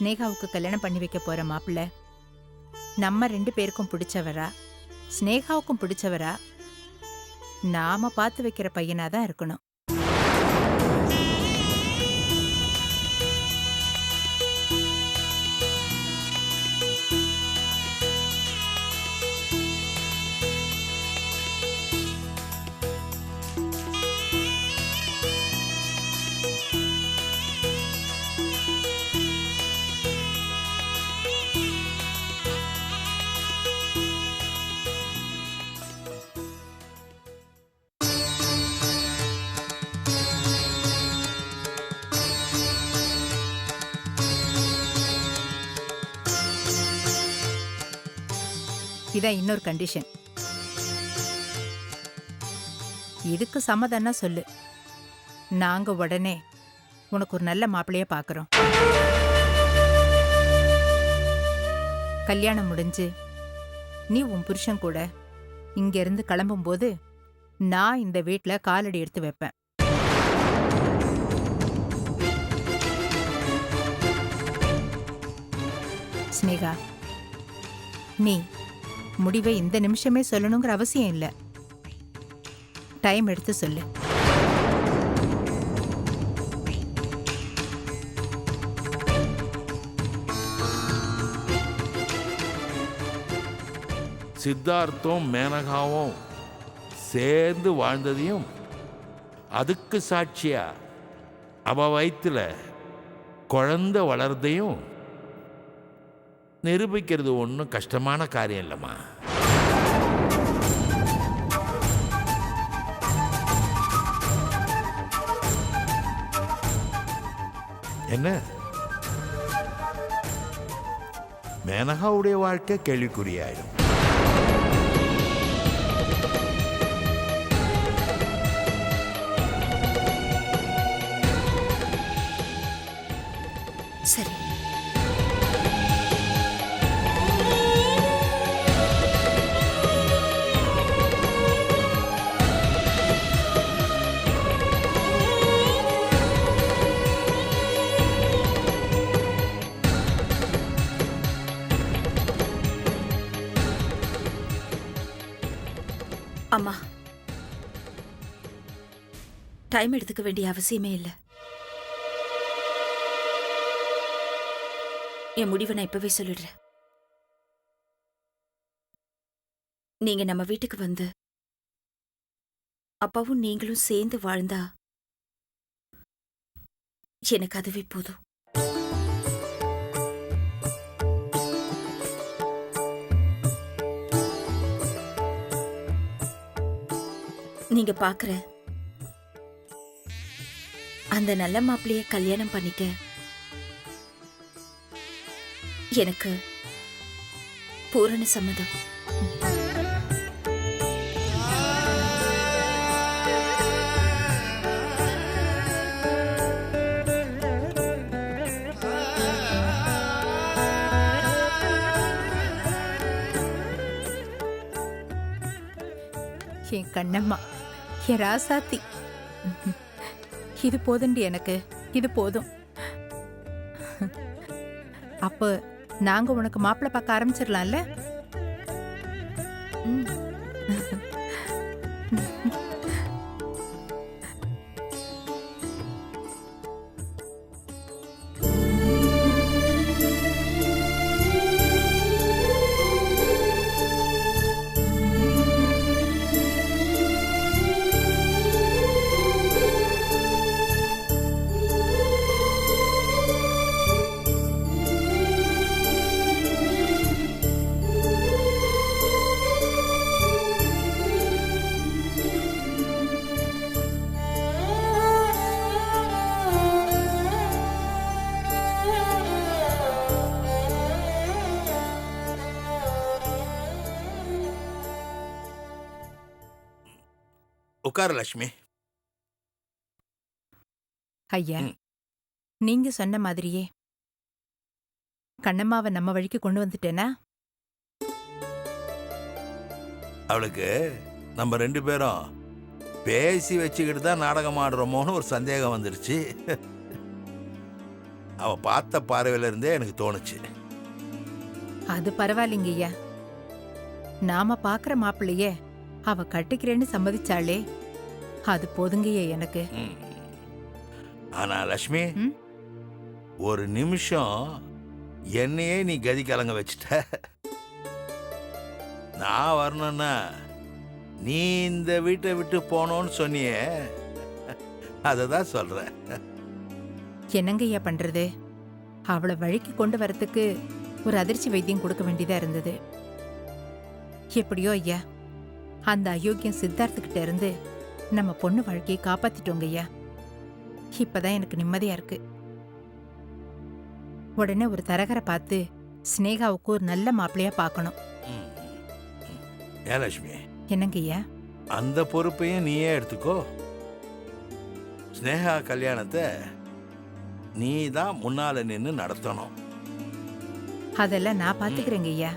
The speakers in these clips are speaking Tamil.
ஸ்னேகாவுக்கு கல்யாணம் பண்ணி வைக்க போற மாப்பிள்ளை நம்ம 2 பேருக்கும் பிடிச்சவரா, ஸ்னேகாவுக்கும் பிடிச்சவரா, நாம பார்த்து வைக்கிற பையனாதான் இருக்கணும். இதான் இன்னொரு கண்டிஷன். இதுக்கு சம்மதம்னா சொல்லு, நாங்க உடனே உனக்கு ஒரு நல்ல மாப்பிள்ளைய பார்க்கறோம். கல்யாணம் முடிஞ்சு நீ உன் புருஷன் கூட இங்க இருந்து கிளம்பும்போது நான் இந்த வீட்ல காலடி எடுத்து வைப்பேன். ஸ்னேகா, நீ முடிவை இந்த நிமிஷமே சொல்லணுங்கிற அவசியம் இல்ல. டைம் எடுத்து சொல்லு. சித்தார்த்தும் மேனகாவும் சேர்ந்து வாழ்ந்ததையும் அதுக்கு சாட்சியா அவ வயித்துல குழந்தை வளர்றதையும் நிரூபிக்கிறது ஒன்றும் கஷ்டமான காரியம் இல்லைம்மா. என்ன மேனகாவுடைய வாழ்க்கை கேள்விக்குறியாயிடும். சரி, அம்மா, டைம் எடுத்துக்க வேண்டிய அவசியமே இல்லை. என் முடிவை நான் இப்பவே சொல்லிடுறேன். நீங்க நம்ம வீட்டுக்கு வந்து அப்பாவும் நீங்களும் சேர்ந்து வாழ்ந்தா எனக்கு அதுவே போதும். நீங்க பாக்குற அந்த நல்ல மாப்பிள்ளைய கல்யாணம் பண்ணிக்க எனக்கு பூரண சம்மதம். என் கண்ணம்மா, என் ராசாத்தி, இது போதுண்டி எனக்கு, இது போதும். அப்ப நாங்க உனக்கு மாப்பிள்ளை பார்க்க ஆரம்பிச்சிடலாம்ல? உட்கார லட்சுமி. ஐயா, நீங்க சொன்ன மாதிரியே கண்ணம்மாவை நம்ம வழிக்கு கொண்டு வந்துட்டேனா? அவளுக்கு நம்ம 2 பேரும் பேசி வச்சுக்கிட்டு தான் நாடகம் ஆடுறோமோன்னு ஒரு சந்தேகம் வந்துருச்சு. அவ பார்த்த பார்வையில இருந்தே எனக்கு தோணுச்சு. அது பரவாயில்லைங்க ஐயா. நாம பாக்குற மாப்பிள்ளைய அவ கட்டிக்கிறேன்னு சம்மதிச்சாளே, அது போதுங்கய்யா எனக்கு. ம். ஆனா லக்ஷ்மி, ம்? ஒரு நிமிஷம் என்னையே நீ கதி கலங்க வச்சுட்ட. நான் வரணும்னா நீ இந்த வீட்டை விட்டு போனோன்னு சொன்னியே, அதை தான் சொல்றேன். என்னங்க ஐயா பண்றது? அவளை வழிக்கு கொண்டு வரத்துக்கு ஒரு அதிர்ச்சி வைத்தியம் கொடுக்க வேண்டியதா இருந்தது. எப்படியோ ஐயா, அந்த அயோக்கியம் சித்தார்த்துக்கிட்ட இருந்து நம்ம பொண்ணு வாழ்க்கையை காப்பாத்திட்டோங்க ஐயா. இப்பதான் எனக்கு நிம்மதியா இருக்கு. உடனே ஒரு தரகரை பார்த்து ஸ்னேகாவுக்கு ஒரு நல்ல மாப்பிள்ளையா பார்க்கணும். ம். ஏன் லட்சுமி, என்னங்க ஐயா? அந்த பொறுப்பையும் நீயே எடுத்துக்கோ. ஸ்னேகா கல்யாணத்தை நீ தான் முன்னால நின்று நடத்தணும். அதெல்லாம் நான் பாத்துக்கிறேங்க ஐயா.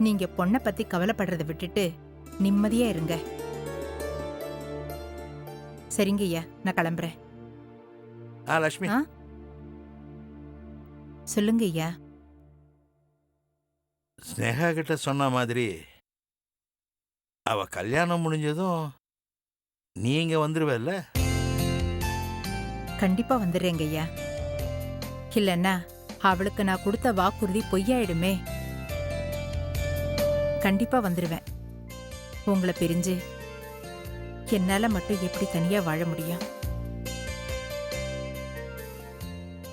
நீங்க பொண்ணை பத்தி கவலைப்படுறதை விட்டுட்டு நிம்மதியா இருங்க. சரிங்க ஐயா, நான் கிளம்புறேன். லட்சுமி, ஆ? சொல்லுங்க ஐயா. ஸ்னேகா கிட்ட சொன்ன மாதிரி அவ கல்யாணம் முடிஞ்சதும் நீங்க வந்துருவல்ல? கண்டிப்பா வந்துடுறேங்க ஐயா. இல்லன்னா அவளுக்கு நான் கொடுத்த வாக்குறுதி பொய்யாயிடுமே. கண்டிப்பா வந்துருவேன். உங்களை பிரிஞ்சு என்னால மட்டும் எப்படி தனியா வாழ முடியும்?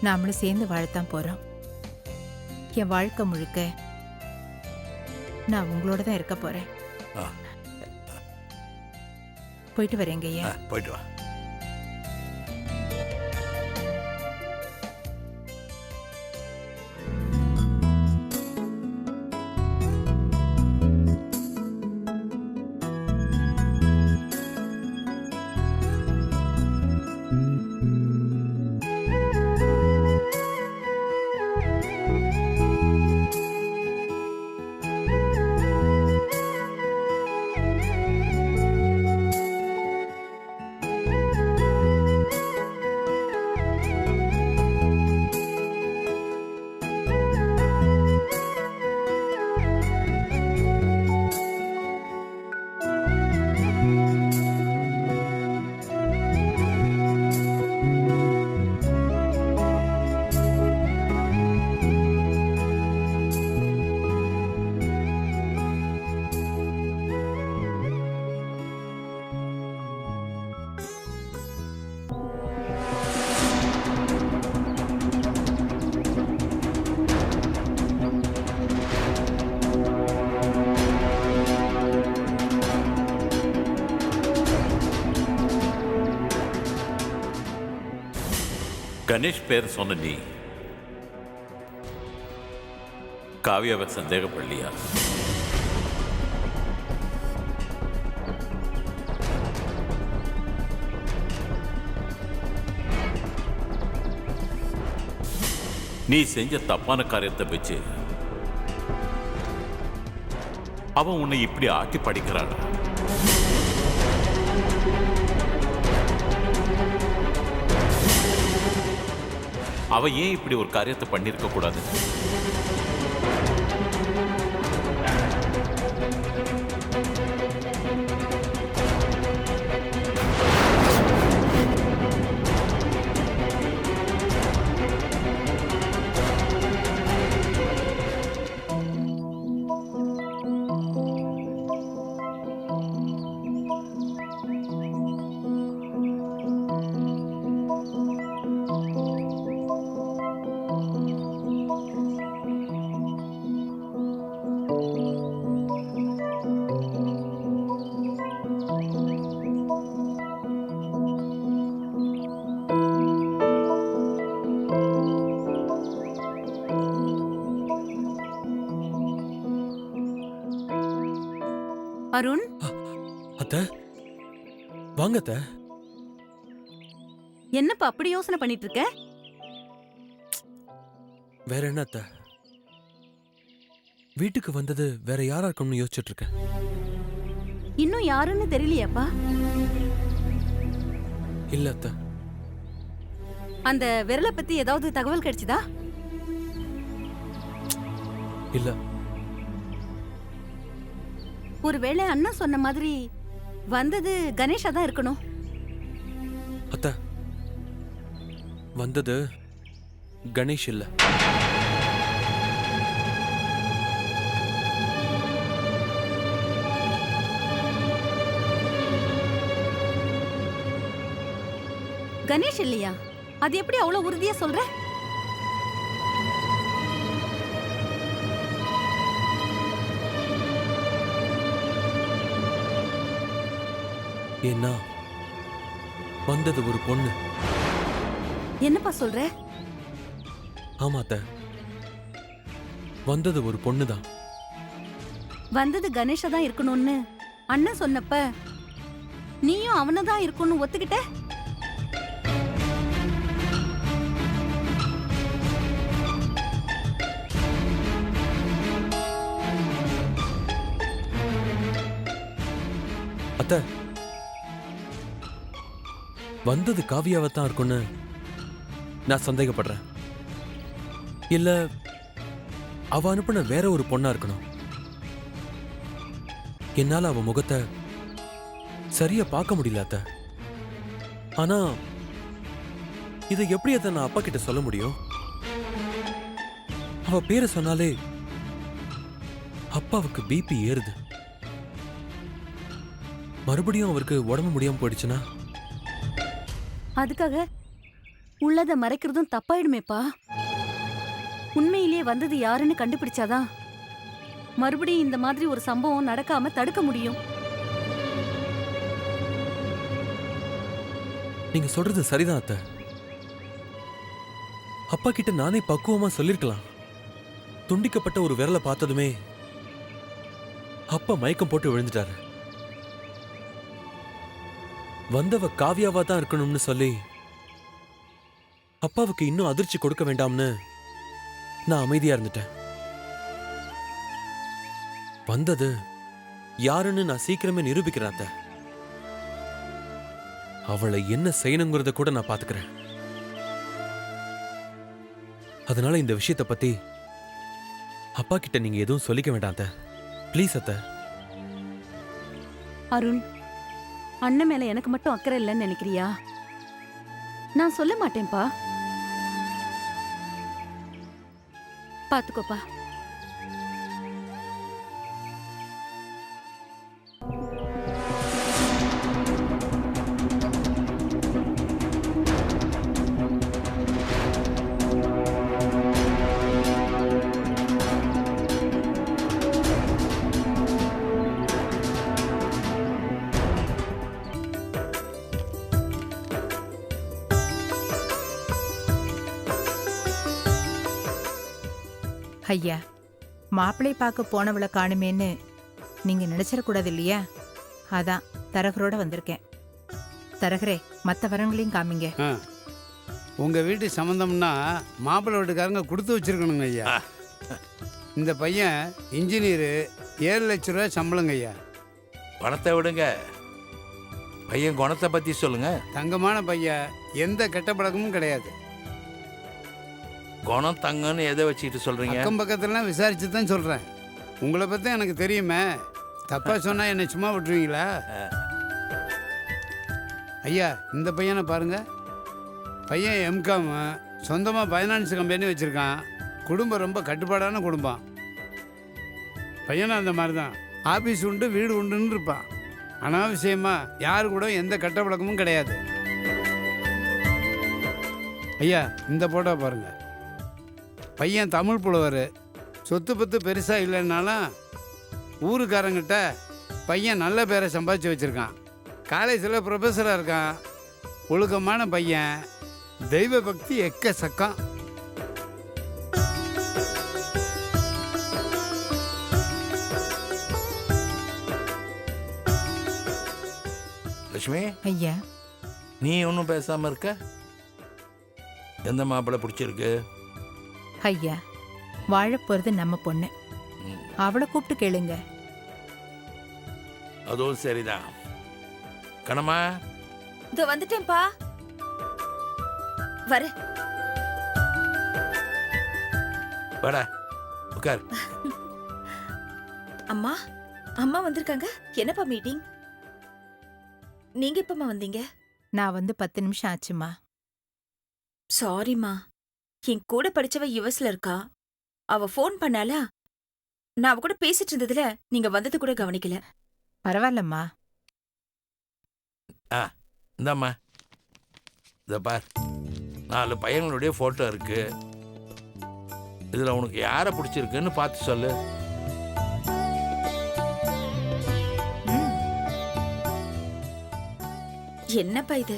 நாமளும் சேர்ந்து வாழத்தான் போறோம். என் வாழ்க்கை முழுக்க நான் உங்களோட தான் இருக்க போறேன். ஆ. போயிட்டு வரேங்க ஐயா. போயிட்டு வா. கணேஷ் பேர் சொன்ன நீ காவியாவை சந்தேகப்படலையா? நீ செஞ்ச தப்பான காரியத்தை வச்சு அவன் உன்னை இப்படி ஆட்டி படிக்கிறான். அவ ஏன் இப்படி ஒரு காரியத்தை பண்ணிருக்க கூடாது? அருண், அத்தை வாங்க அத்தை. என்னப்பா அப்படி யோசனை பண்ணிட்டு இருக்க? வேற என்ன அத்தை, வீட்டுக்கு வந்தது வேற யாரா இருக்கும்னு யோசிச்சுட்டு இருக்கேன். இன்னும் யாருன்னு தெரியலையாப்பா? இல்ல அத்தை, அந்த விரலை பத்தி ஏதாவது தகவல் கிடைச்சதா? இல்ல. ஒருவேளை அண்ணன் சொன்ன மாதிரி வந்தது கணேஷா தான் இருக்கணும். அத்த, வந்தது கணேஷ் இல்ல. கணேஷ் இல்லையா? அது எப்படி அவ்வளவு உறுதியா சொல்ற? ஏன்னா வந்தது ஒரு பொண்ணு. என்னப்பா சொல்ற? ஆமா அத்த, வந்தது ஒரு பொண்ணுதான். வந்தது கணேஷா தான் இருக்கணும்னு அண்ணன் சொன்னப்ப நீயும் அவனதான் இருக்கணும்னு ஒத்துக்கிட்ட? அத்த, வந்தது காவியாவை தான் இருக்கும்னு நான் சந்தேகப்படுறேன். இல்ல அவ அனுப்பின வேற ஒரு பொண்ணா இருக்கணும். என்னால அவ முகத்தை சரியா பார்க்க முடியல அத்த. ஆனா இதை எப்படி அத்த நான் அப்பா கிட்ட சொல்ல முடியும்? அவ பேரை சொன்னாலே அப்பாவுக்கு பிபி ஏறுது. மறுபடியும் அவருக்கு உடம்பு முடியாம போயிடுச்சுன்னா அதுக்காக உள்ளத மறைக்கிறதும் தப்பாயிடுமேப்பா. உண்மையிலேயே வந்தது யாருன்னு கண்டுபிடிச்சாதான் மறுபடியும் இந்த மாதிரி ஒரு சம்பவம் நடக்காம தடுக்க முடியும். நீங்க சொல்றது சரிதான் அத்த. அப்பா கிட்ட நானே பக்குவமா சொல்லிருக்கலாம். துண்டிக்கப்பட்ட ஒரு விரலை பார்த்ததுமே அப்பா மயக்கம் போட்டு விழுந்துட்டாரு. வந்தவ காவியாவா தான் இருக்கணும்னு சொல்லி அப்பாவுக்கு இன்னும் அதிர்ச்சி கொடுக்க வேண்டாம்னு நான் அமைதியா இருந்துட்டேன். வந்தது யாருன்னு நான் சீக்கிரமே நிரூபிக்கிறேன் அத்த. அவளை என்ன செய்யணுங்கிறத கூட நான் பாத்துக்கிறேன். அதனால இந்த விஷயத்தை பத்தி அப்பா கிட்ட நீங்க எதுவும் சொல்லிக்க வேண்டாம் அத்த. ப்ளீஸ் அத்த. அருண், அண்ணன் மேல எனக்கு மட்டும் அக்கறை இல்லைன்னு நினைக்கிறியா? நான் சொல்ல மாட்டேன்பா. பாத்துக்கோப்பா. ஐயா, மாப்பிள்ளை பார்க்க போனவளை காணுமேன்னு நீங்க நினைச்சிடக்கூடாது இல்லையா? அதான் தரகரோட வந்திருக்கேன். தரகரே, மற்ற வரங்களையும் காமிங்க. உங்கள் வீட்டு சம்மந்தம்னா மாப்பிள்ளை வீட்டுக்காரங்க கொடுத்து வச்சிருக்கணுங்க ஐயா. இந்த பையன் இன்ஜினியரு, 7 லட்ச ரூபா சம்பளங்க ஐயா. பணத்தை விடுங்க, பையன் குணத்தை பத்தி சொல்லுங்க. தங்கமான பையன், எந்த கெட்ட பழக்கமும் கிடையாது. குணம் தங்கன்னு எதை வச்சுக்கிட்டு சொல்றீங்க? அக்கம் பக்கத்துலலாம் விசாரிச்சு தான் சொல்கிறேன். உங்களை பற்றி எனக்கு தெரியுமே. தப்பாக சொன்னால் என்னை சும்மா விட்டுருவீங்களா? ஐயா, இந்த பையனை பாருங்க. பையன் எம்காம், சொந்தமாக ஃபைனான்ஸ் கம்பெனி வச்சுருக்கான். குடும்பம் ரொம்ப கட்டுப்பாடான குடும்பம். பையனும் அந்த மாதிரி தான். ஆஃபீஸ் உண்டு, வீடு உண்டுன்னு இருப்பான். அனாவசியமாக யாரு கூட எந்த கெட்ட பழக்கமும் கிடையாது. ஐயா, இந்த போட்டோ பாருங்க. பையன் தமிழ் புலவர். சொத்து பத்து பெருசாக இல்லைன்னாலும் ஊருக்காரங்கிட்ட பையன் நல்ல பேரை சம்பாதிச்சு வச்சுருக்கான். காலேஜில் ப்ரொஃபஸராக இருக்கான். ஒழுக்கமான பையன், தெய்வ பக்தி எக்கச்சக்கம். லட்சுமி, ஐயா, நீ ஒன்றும் பேசாம இருக்க. எந்த மாப்பிள்ளை பிடிச்சிருக்கு? ஐயா, வாழப் போறது நம்ம பொண்ணு. அவளை கூப்பிட்டு கேளுங்க. அதுவும் சரிதான். கணமா, இதோ வந்துட்டேன்ப்பா. வர. வாடா உட்கார். அம்மா அம்மா வந்திருக்காங்க. என்னப்பா மீட்டிங்? நீங்க எப்பமா வந்தீங்க? நான் வந்து 10 நிமிஷம் ஆச்சுமா. சாரிம்மா, என் கூட படிச்சவ யுஎஸ்ல இருக்கா. அவ ஃபோன் பண்ணாலா, நான் அவ கூட பேசிட்டு இருந்ததுல நீங்க வந்தது கூட கவனிக்கல. பரவாயில்லம்மா. இந்தாம்மா இதை பார், 4 பையங்களுடைய ஃபோட்டோ இருக்கு. இதில் உனக்கு யாரை பிடிச்சிருக்குன்னு பார்த்து சொல்லு. என்னப்பா இது?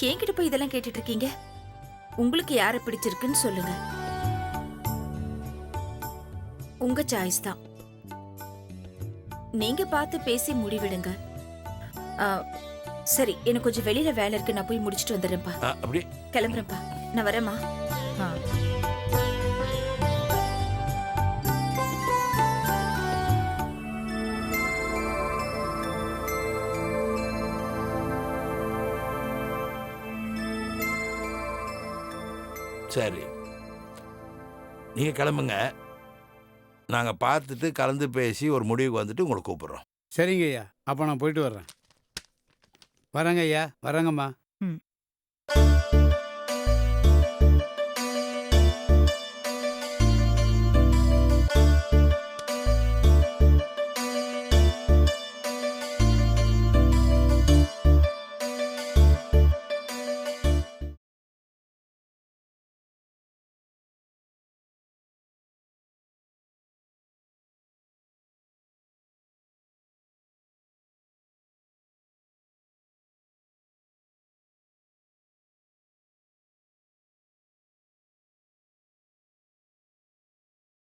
என்கிட்ட போய் இதெல்லாம் கேட்டுட்டு இருக்கீங்க? உங்களுக்கு யாரை பிடிச்சிருக்குன்னு சொல்லுங்க. உங்க சாய்ஸ் தான். நீங்க பார்த்து பேசி முடிவிடுங்க. ஆ, சரி, எனக்கு கொஞ்சம் வெளியில வேலை இருக்கு. நான் போய் முடிச்சிட்டு வந்துடுறேன்ப்பா. அப்படி கிளம்புறேன்ப்பா. நான் வரேம்மா. ஆ. சரி, நீங்கள் கிளம்புங்க. நாங்கள் பார்த்துட்டு கலந்து பேசி ஒரு முடிவுக்கு வந்துட்டு உங்களை கூப்பிட்றோம். சரிங்க ஐயா, அப்போ நான் போயிட்டு வர்றேன். வரேங்க ஐயா, வரேங்கம்மா.